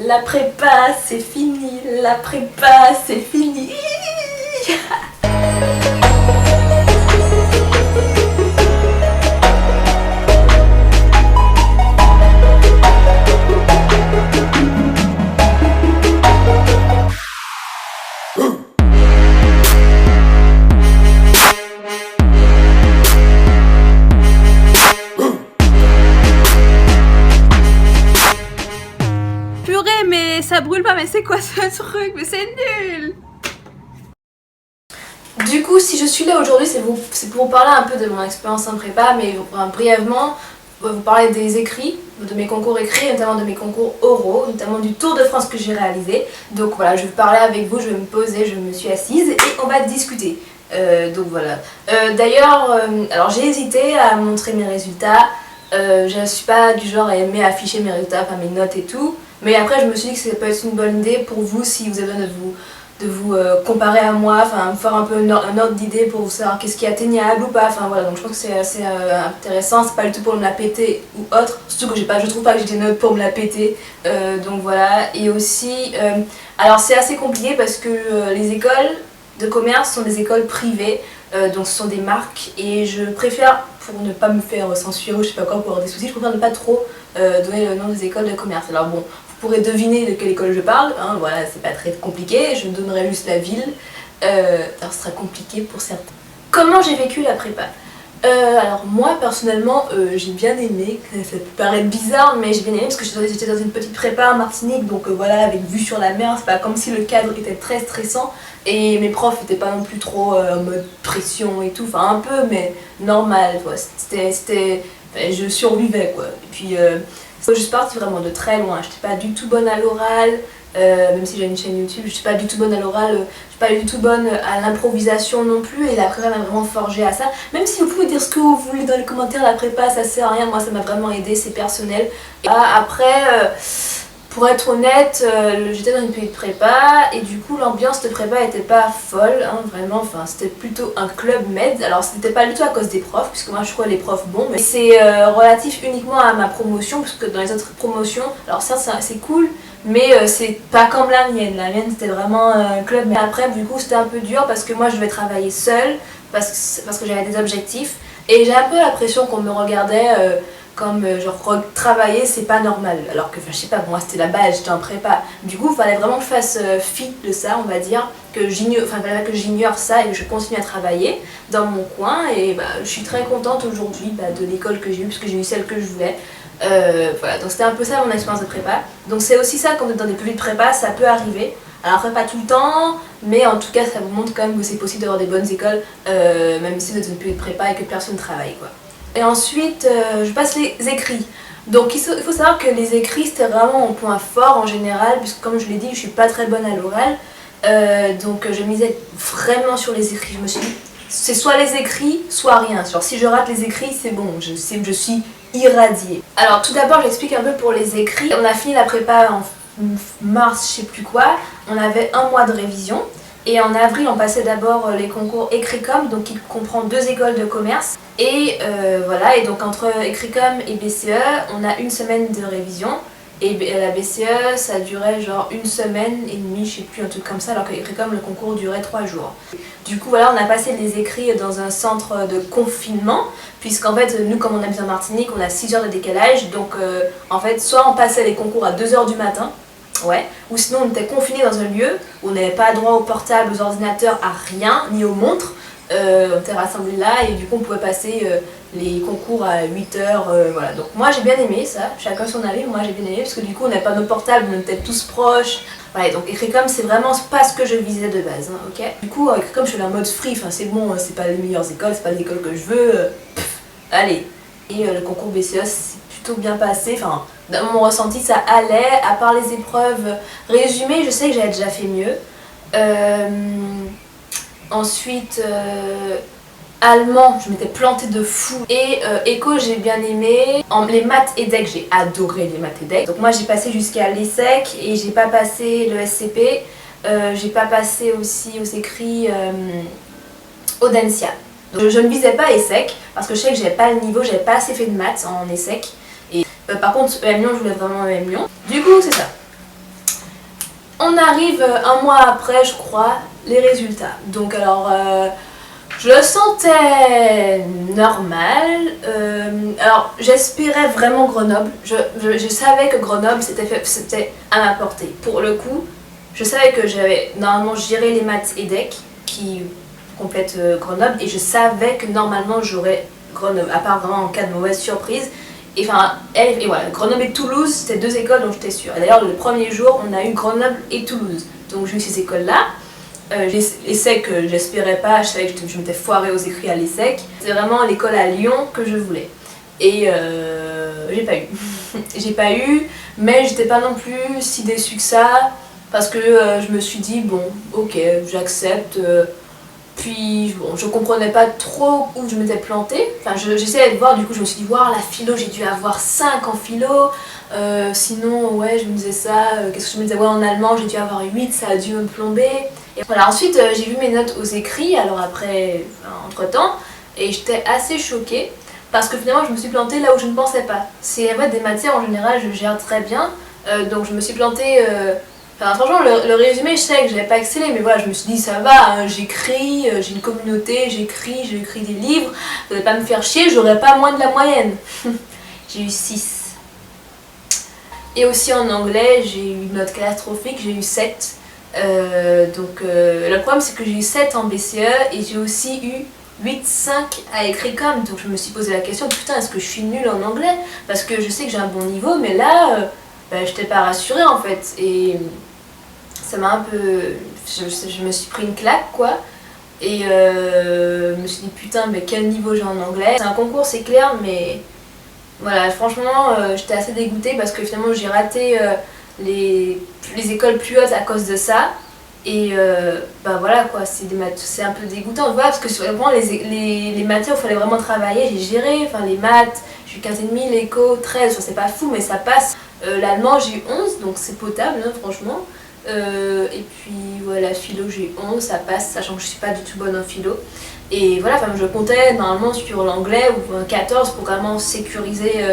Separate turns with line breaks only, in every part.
La prépa c'est fini, la prépa c'est fini.
Mais ça brûle pas, mais c'est quoi ce truc? Mais c'est nul!
Du coup, si je suis là aujourd'hui, c'est pour vous parler un peu de mon expérience en prépa, mais brièvement, vous parler des écrits, de mes concours écrits, notamment de mes concours oraux, notamment du Tour de France que j'ai réalisé. Donc voilà, je vais parler avec vous, je vais me poser, je me suis assise et on va discuter. Donc voilà. D'ailleurs, alors j'ai hésité à montrer mes résultats. Je ne suis pas du genre à aimer afficher mes résultats, enfin mes notes et tout. Mais après je me suis dit que ça peut être une bonne idée pour vous si vous avez besoin de vous comparer à moi, enfin faire un peu un ordre d'idée pour vous savoir qu'est-ce qui est atteignable ou pas. Enfin voilà, donc je pense que c'est assez intéressant, c'est pas du tout pour me la péter ou autre. Surtout que je trouve pas que j'ai des notes pour me la péter. Donc voilà, et aussi, alors c'est assez compliqué parce que les écoles de commerce sont des écoles privées. Donc ce sont des marques et je préfère, pour ne pas me faire censurer ou je sais pas quoi, pour avoir des soucis, je préfère ne pas trop donner le nom des écoles de commerce. Alors bon, vous pourrez deviner de quelle école je parle, hein, voilà, c'est pas très compliqué, je donnerai juste la ville, alors ce sera compliqué pour certains. Comment j'ai vécu la prépa? Alors moi personnellement j'ai bien aimé, ça peut paraître bizarre mais j'ai bien aimé parce que j'étais dans une petite prépa en Martinique, donc voilà, avec vue sur la mer, c'est pas comme si le cadre était très stressant et mes profs n'étaient pas non plus trop en mode pression et tout, enfin un peu mais normal quoi, je survivais quoi. Et puis je suis partie vraiment de très loin, j'étais pas du tout bonne à l'oral. Même si j'ai une chaîne YouTube, je suis pas du tout bonne à l'oral, je suis pas du tout bonne à l'improvisation non plus, et la prépa m'a vraiment forgé à ça. Même si vous pouvez dire ce que vous voulez dans les commentaires, la prépa ça sert à rien, moi ça m'a vraiment aidé, c'est personnel. Et après, pour être honnête, j'étais dans une petite prépa et du coup l'ambiance de prépa était pas folle, hein, vraiment, enfin c'était plutôt un club med. Alors c'était pas du tout à cause des profs, puisque moi je crois les profs bons, mais c'est relatif uniquement à ma promotion, parce que dans les autres promotions, alors certes c'est cool, mais c'est pas comme la mienne c'était vraiment un club. Mais après du coup c'était un peu dur parce que moi je devais travailler seule, parce que j'avais des objectifs, et j'ai un peu la pression qu'on me regardait comme genre travailler c'est pas normal, alors que enfin je sais pas, moi c'était la base, j'étais en prépa, du coup il fallait vraiment que je fasse fi de ça, on va dire, que j'ignore ça et que je continue à travailler dans mon coin. Et bah, je suis très contente aujourd'hui de l'école que j'ai eue, parce que j'ai eu celle que je voulais. Voilà, donc c'était un peu ça mon expérience de prépa. Donc c'est aussi ça, quand on est dans des petites prépas, ça peut arriver. Alors après pas tout le temps, mais en tout cas ça vous montre quand même que c'est possible d'avoir des bonnes écoles, même si vous êtes dans une petite prépa et que personne ne travaille quoi. Et ensuite je passe les écrits. Donc il faut savoir que les écrits c'était vraiment mon point fort en général, puisque comme je l'ai dit je suis pas très bonne à l'oral. Donc je misais vraiment sur les écrits. Je me suis dit c'est soit les écrits soit rien. Genre si je rate les écrits c'est bon, je sais que je suis irradiée. Alors tout d'abord j'explique un peu pour les écrits. On a fini la prépa en mars, je sais plus quoi, on avait un mois de révision. Et en avril, on passait d'abord les concours Écricom, donc qui comprend 2 écoles de commerce. Et voilà, et donc entre Écricom et BCE, on a une semaine de révision. Et la BCE, ça durait genre 1 semaine et demie, je sais plus, un truc comme ça, alors que Écricom, le concours durait 3 jours. Du coup, voilà, on a passé les écrits dans un centre de confinement, puisqu'en fait, nous, comme on habite en Martinique, on a 6 heures de décalage. Donc, en fait, soit on passait les concours à 2 heures du matin, ouais, ou sinon on était confiné dans un lieu où on n'avait pas droit aux portables, aux ordinateurs, à rien, ni aux montres. On était rassemblés là et du coup on pouvait passer les concours à 8h, voilà. Donc moi j'ai bien aimé ça, chacun son avis, moi j'ai bien aimé parce que du coup on n'avait pas nos portables, on était tous proches. Voilà, donc Écricom c'est vraiment pas ce que je visais de base, hein, ok. Du coup Écricom je suis en mode free, enfin c'est bon, c'est pas les meilleures écoles, c'est pas l'école que je veux, allez. Et le concours BCE c'est plutôt bien passé, enfin dans mon ressenti ça allait, à part les épreuves résumées, je sais que j'avais déjà fait mieux. Ensuite, allemand, je m'étais plantée de fou. Et éco, j'ai bien aimé. Les maths EDEC, j'ai adoré les maths EDEC. Donc moi j'ai passé jusqu'à l'ESSEC et j'ai pas passé le SCP. J'ai pas passé aussi aux écrits Audencia. Donc je ne visais pas ESSEC parce que je sais que j'avais pas le niveau, j'avais pas assez fait de maths en ESSEC. Et par contre EM Lyon, je voulais vraiment EM Lyon. Du coup c'est ça. On arrive un mois après, je crois, les résultats. Donc alors, je le sentais normal. Alors, j'espérais vraiment Grenoble. Je savais que Grenoble, c'était à ma portée. Pour le coup, je savais que j'avais normalement géré les maths EDEC qui complètent Grenoble. Et je savais que normalement, j'aurais Grenoble, à part vraiment en cas de mauvaise surprise. Et voilà, Grenoble et Toulouse, c'était 2 écoles dont j'étais sûre. D'ailleurs, le premier jour, on a eu Grenoble et Toulouse. Donc j'ai eu ces écoles-là. L'ESSEC, j'espérais pas, je savais que je m'étais foirée aux écrits à l'ESSEC. C'est vraiment l'école à Lyon que je voulais. Et j'ai pas eu. J'ai pas eu, mais j'étais pas non plus si déçue que ça. Parce que je me suis dit, bon, ok, j'accepte. Puis bon, je comprenais pas trop où je m'étais plantée. Enfin, j'essayais de voir, du coup je me suis dit, wow, la philo, j'ai dû avoir 5 en philo. Sinon, ouais, je me disais ça. Qu'est-ce que je me disais? Ouais, en allemand, j'ai dû avoir 8, ça a dû me plomber. Et voilà, ensuite, j'ai vu mes notes aux écrits, alors après, entre-temps, et j'étais assez choquée. Parce que finalement, je me suis plantée là où je ne pensais pas. C'est en fait des matières, en général, je gère très bien. Donc je me suis plantée... Enfin, franchement, le résumé, je sais que je n'avais pas excellé, mais voilà, je me suis dit, ça va, hein, j'écris, j'ai une communauté, j'écris des livres, vous n'allez pas me faire chier, j'aurais pas moins de la moyenne. J'ai eu 6. Et aussi en anglais, j'ai eu une note catastrophique, j'ai eu 7. Le problème, c'est que j'ai eu 7 en BCE et j'ai aussi eu 8,5 à écrit comme. Donc je me suis posé la question, putain, est-ce que je suis nulle en anglais? Parce que je sais que j'ai un bon niveau, mais là, je n'étais pas rassurée en fait. Et ça m'a un peu... Je me suis pris une claque quoi. Et je me suis dit putain mais quel niveau j'ai en anglais. C'est un concours c'est clair mais voilà franchement j'étais assez dégoûtée parce que finalement j'ai raté les écoles plus hautes à cause de ça. Et voilà quoi, c'est un peu dégoûtant voilà, parce que sur vraiment les matières où il fallait vraiment travailler, j'ai géré, enfin les maths, j'ai eu 15,5, l'éco 13, enfin, c'est pas fou mais ça passe. L'allemand j'ai eu 11 donc c'est potable hein, franchement. Et puis voilà, philo j'ai 11, ça passe, sachant que je suis pas du tout bonne en philo. Et voilà, je comptais normalement sur l'anglais ou un 14 pour vraiment sécuriser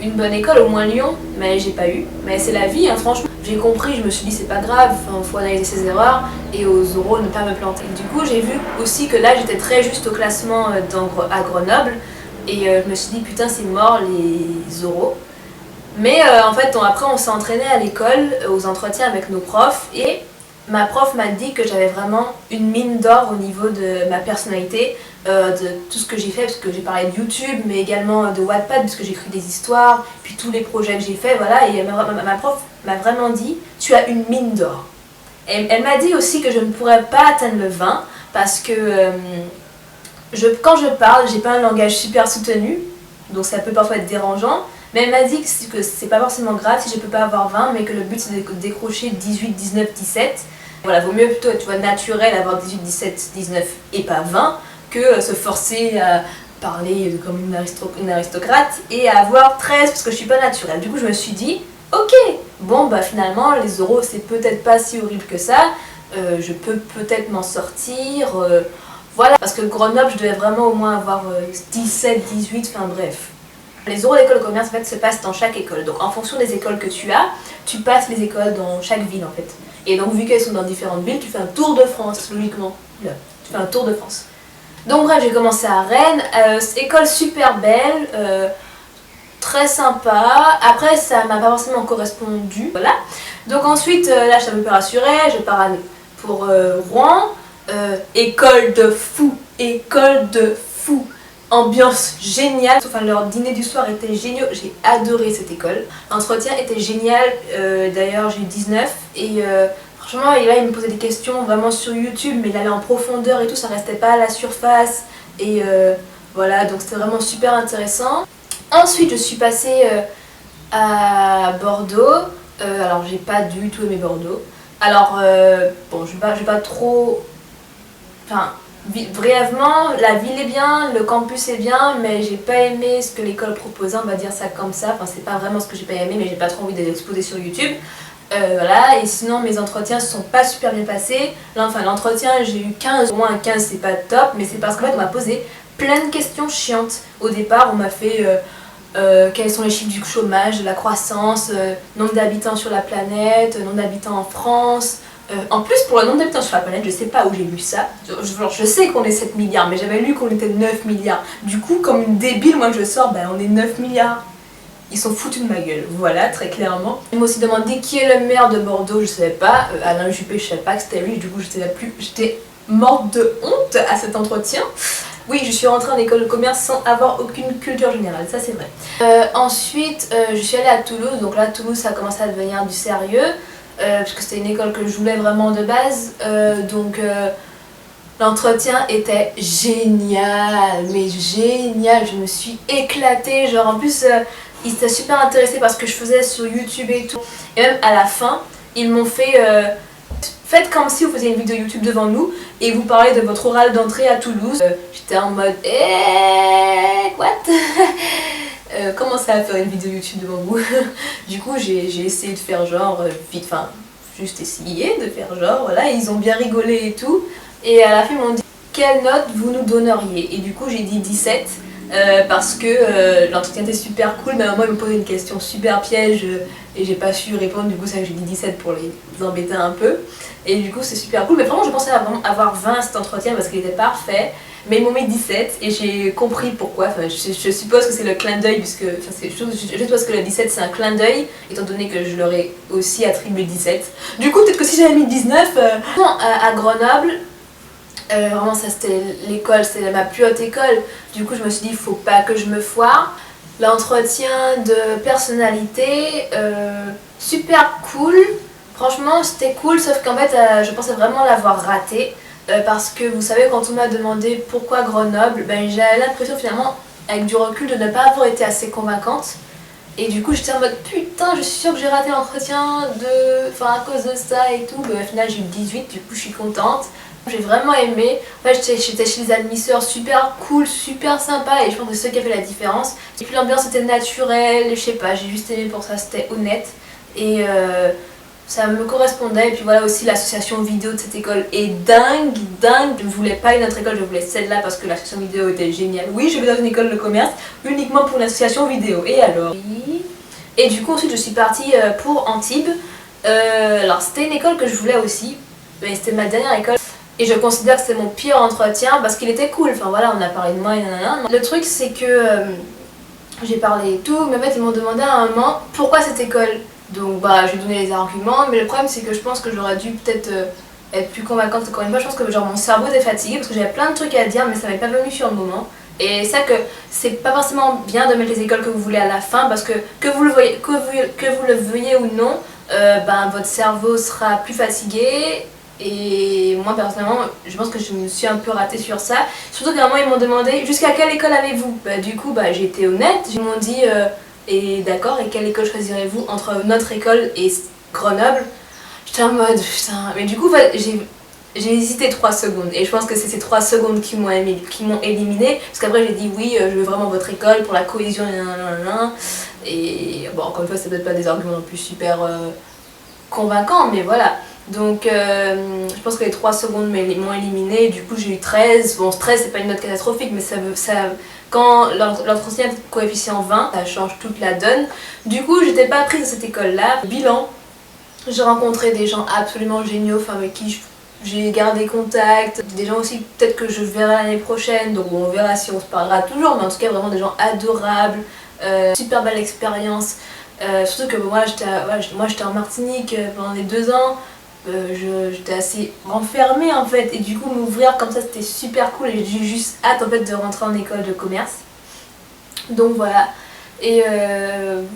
une bonne école, au moins Lyon, mais j'ai pas eu. Mais c'est la vie, hein, franchement. J'ai compris, je me suis dit c'est pas grave, faut analyser ses erreurs et aux oraux ne pas me planter. Du coup j'ai vu aussi que là j'étais très juste au classement à Grenoble et je me suis dit putain c'est mort les oraux. Mais en fait, après, on s'est entraîné à l'école, aux entretiens avec nos profs, et ma prof m'a dit que j'avais vraiment une mine d'or au niveau de ma personnalité, de tout ce que j'ai fait, parce que j'ai parlé de YouTube, mais également de Wattpad, parce que j'écris des histoires, puis tous les projets que j'ai faits, voilà, et ma prof m'a vraiment dit « tu as une mine d'or ». Elle m'a dit aussi que je ne pourrais pas atteindre le 20, parce que quand je parle, j'ai pas un langage super soutenu, donc ça peut parfois être dérangeant. Mais elle m'a dit que c'est pas forcément grave si je peux pas avoir 20, mais que le but c'est de décrocher 18, 19, 17. Voilà, vaut mieux plutôt être naturel, avoir 18, 17, 19 et pas 20, que se forcer à parler comme une aristocrate et à avoir 13 parce que je suis pas naturelle. Du coup je me suis dit, ok, bon finalement les oraux c'est peut-être pas si horrible que ça, je peux peut-être m'en sortir. Voilà, parce que Grenoble je devais vraiment au moins avoir 17, 18, enfin bref. Les oraux d'école de commerce en fait, se passent dans chaque école. Donc en fonction des écoles que tu as, tu passes les écoles dans chaque ville en fait. Et donc vu qu'elles sont dans différentes villes, tu fais un tour de France logiquement. Là, tu fais un tour de France. Donc bref, j'ai commencé à Rennes, école super belle, très sympa. Après ça m'a pas forcément correspondu. Voilà. Donc ensuite là je suis un peu rassurée, je pars pour Rouen. École de fou, école de fou. Ambiance géniale, enfin leur dîner du soir était génial, j'ai adoré cette école. L'entretien était génial, d'ailleurs j'ai eu 19 et franchement là il me posait des questions vraiment sur YouTube mais il allait en profondeur et tout, ça restait pas à la surface et voilà donc c'était vraiment super intéressant. Ensuite je suis passée à Bordeaux, alors j'ai pas du tout aimé Bordeaux. Alors bon je vais pas trop... Enfin... Brièvement, la ville est bien, le campus est bien, mais j'ai pas aimé ce que l'école proposait, on va dire ça comme ça. Enfin, c'est pas vraiment ce que j'ai pas aimé, mais j'ai pas trop envie d'être exposée sur YouTube. Voilà, et sinon mes entretiens se sont pas super bien passés. Là, enfin, l'entretien, j'ai eu 15, au moins un 15, c'est pas top, mais c'est parce qu'en fait, on m'a posé plein de questions chiantes. Au départ, on m'a fait quels sont les chiffres du chômage, de la croissance, nombre d'habitants sur la planète, nombre d'habitants en France. En plus, pour le nombre d'habitants sur la planète, je sais pas où j'ai lu ça. Je sais qu'on est 7 milliards, mais j'avais lu qu'on était 9 milliards. Du coup, comme une débile, moi je sors, on est 9 milliards. Ils sont foutus de ma gueule, voilà, très clairement. Ils m'ont aussi demandé qui est le maire de Bordeaux, je savais pas. Alain Juppé, je savais pas que c'était lui, du coup j'étais morte de honte à cet entretien. Oui, je suis rentrée en école de commerce sans avoir aucune culture générale, ça c'est vrai. Ensuite, je suis allée à Toulouse, donc là Toulouse ça a commencé à devenir du sérieux, parce que c'était une école que je voulais vraiment de base, l'entretien était génial, mais génial, je me suis éclatée, genre en plus ils étaient super intéressés par ce que je faisais sur YouTube et tout, et même à la fin, ils m'ont fait... Faites comme si vous faisiez une vidéo YouTube devant nous et vous parlez de votre oral d'entrée à Toulouse. J'étais en mode what comment ça à faire une vidéo YouTube devant vous? Du coup j'ai essayé de faire genre vite, enfin juste essayer de faire genre, voilà, ils ont bien rigolé et tout. Et à la fin ils m'ont dit quelle note vous nous donneriez? Et du coup j'ai dit 17. Parce que l'entretien était super cool, mais à un moment ils me posaient une question super piège et j'ai pas su répondre, du coup c'est vrai que j'ai dit 17 pour les embêter un peu. Et du coup c'est super cool, mais vraiment je pensais avoir 20 à cet entretien parce qu'il était parfait, mais ils m'ont mis 17 et j'ai compris pourquoi. Enfin, je suppose que c'est le clin d'œil, puisque je suppose que le 17 c'est un clin d'œil, étant donné que je leur ai aussi attribué 17. Du coup peut-être que si j'avais mis 19, à Grenoble, vraiment ça c'était l'école, c'était ma plus haute école, du coup je me suis dit il faut pas que je me foire. L'entretien de personnalité, super cool, franchement c'était cool, sauf qu'en fait je pensais vraiment l'avoir raté, parce que vous savez quand on m'a demandé pourquoi Grenoble, j'avais l'impression finalement avec du recul de ne pas avoir été assez convaincante. Et du coup j'étais en mode putain je suis sûre que j'ai raté l'entretien à cause de ça et tout, au final j'ai eu 18, du coup je suis contente. J'ai vraiment aimé, en fait j'étais chez les admisseurs super cool, super sympa et je pense que c'est ça qui a fait la différence. Et puis l'ambiance était naturelle, je sais pas, j'ai juste aimé pour ça, c'était honnête et ça me correspondait. Et puis voilà aussi l'association vidéo de cette école est dingue, je ne voulais pas une autre école, je voulais celle-là parce que l'association vidéo était géniale. Oui, je vais dans une école de commerce uniquement pour l'association vidéo, et alors? Et du coup ensuite je suis partie pour Antibes, alors c'était une école que je voulais aussi, mais c'était ma dernière école. Et je considère que c'était mon pire entretien parce qu'il était cool, enfin voilà, on a parlé de moi et nanana. Le truc c'est que j'ai parlé et tout, mais en fait ils m'ont demandé à un moment pourquoi cette école. Donc j'ai donné les arguments, mais le problème c'est que je pense que j'aurais dû peut-être être plus convaincante encore une fois. Je pense que genre mon cerveau était fatigué parce que j'avais plein de trucs à dire mais ça m'est pas venu sur le moment. Et ça que c'est pas forcément bien de mettre les écoles que vous voulez à la fin parce que vous le veuillez ou non, votre cerveau sera plus fatigué. Et moi personnellement je pense que je me suis un peu ratée sur ça, surtout qu'à un moment ils m'ont demandé jusqu'à quelle école avez-vous, du coup j'ai été honnête, ils m'ont dit et d'accord, et quelle école choisirez-vous entre notre école et Grenoble? J'étais en mode putain, mais du coup j'ai hésité 3 secondes et je pense que c'est ces 3 secondes qui m'ont éliminée, parce qu'après j'ai dit oui je veux vraiment votre école pour la cohésion et bon encore une fois c'est peut-être pas des arguments non plus super convaincants, mais voilà. Donc je pense que les 3 secondes m'ont éliminé, du coup j'ai eu 13. Bon 13 c'est pas une note catastrophique, mais quand l'entretien est coefficient 20, ça change toute la donne. Du coup j'étais pas prise à cette école là. Bilan, j'ai rencontré des gens absolument géniaux, avec qui j'ai gardé contact, des gens aussi peut-être que je verrai l'année prochaine, donc on verra si on se parlera toujours, mais en tout cas vraiment des gens adorables, super belle expérience. Surtout que moi j'étais en Martinique pendant les 2 ans. J'étais assez renfermée en fait, et du coup m'ouvrir comme ça c'était super cool et j'ai juste hâte en fait de rentrer en école de commerce. Donc voilà, et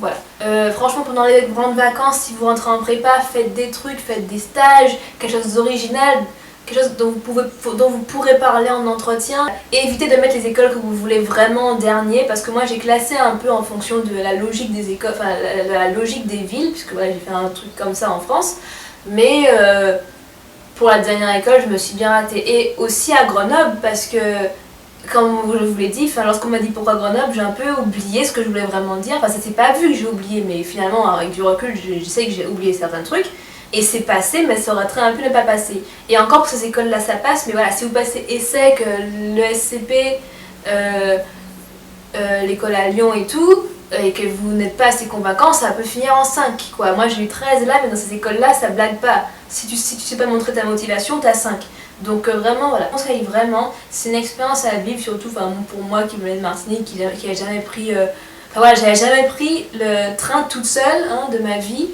voilà. Franchement pendant les grandes vacances, si vous rentrez en prépa, faites des trucs, faites des stages, quelque chose d'original, quelque chose dont vous pourrez parler en entretien, et évitez de mettre les écoles que vous voulez vraiment en dernier, parce que moi j'ai classé un peu en fonction de la logique des écoles, la logique des villes, puisque voilà j'ai fait un truc comme ça en France. Mais pour la dernière école, je me suis bien ratée. Et aussi à Grenoble, parce que, comme je vous l'ai dit, lorsqu'on m'a dit pourquoi Grenoble, j'ai un peu oublié ce que je voulais vraiment dire. Enfin, ça s'est pas vu que j'ai oublié, mais finalement, avec du recul, je sais que j'ai oublié certains trucs. Et c'est passé, mais ça aurait très un peu ne pas passer. Et encore pour ces écoles-là, ça passe. Mais voilà, si vous passez ESSEC, le SCP, l'école à Lyon et tout, et que vous n'êtes pas assez convaincant, ça peut finir en 5 quoi. Moi j'ai eu 13 là, mais dans ces écoles là ça blague pas. Si tu sais pas montrer ta motivation, t'as 5. Donc vraiment voilà, je conseille vraiment, c'est une expérience à vivre, surtout pour moi qui venais de Martinique, qui a jamais pris, j'avais jamais pris le train toute seule de ma vie,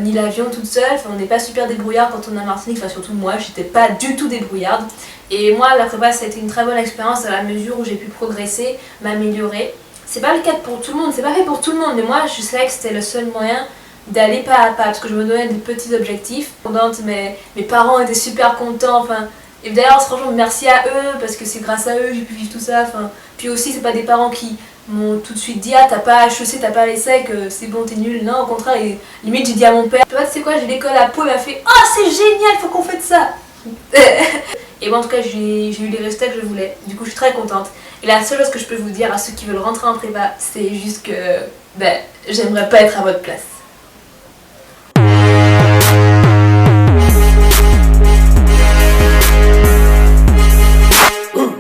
ni l'avion toute seule, on n'est pas super débrouillard quand on est à Martinique, surtout moi, j'étais pas du tout débrouillarde. Et moi la prépa ça a été une très bonne expérience dans la mesure où j'ai pu progresser, m'améliorer. C'est pas le cas pour tout le monde, c'est pas fait pour tout le monde, mais moi je savais que c'était le seul moyen d'aller pas à pas, parce que je me donnais des petits objectifs. Mes parents étaient super contents, et d'ailleurs franchement merci à eux, parce que c'est grâce à eux que j'ai pu vivre tout ça. Puis aussi c'est pas des parents qui m'ont tout de suite dit ah t'as pas HEC, t'as pas l'ESSEC, c'est bon t'es nul, non au contraire, et limite j'ai dit à mon père, tu sais quoi j'ai l'école à Pau, il m'a fait oh c'est génial, faut qu'on fasse ça. Et bon en tout cas j'ai eu les résultats que je voulais, du coup je suis très contente. Et la seule chose que je peux vous dire à ceux qui veulent rentrer en prépa, c'est juste que j'aimerais pas être à votre place.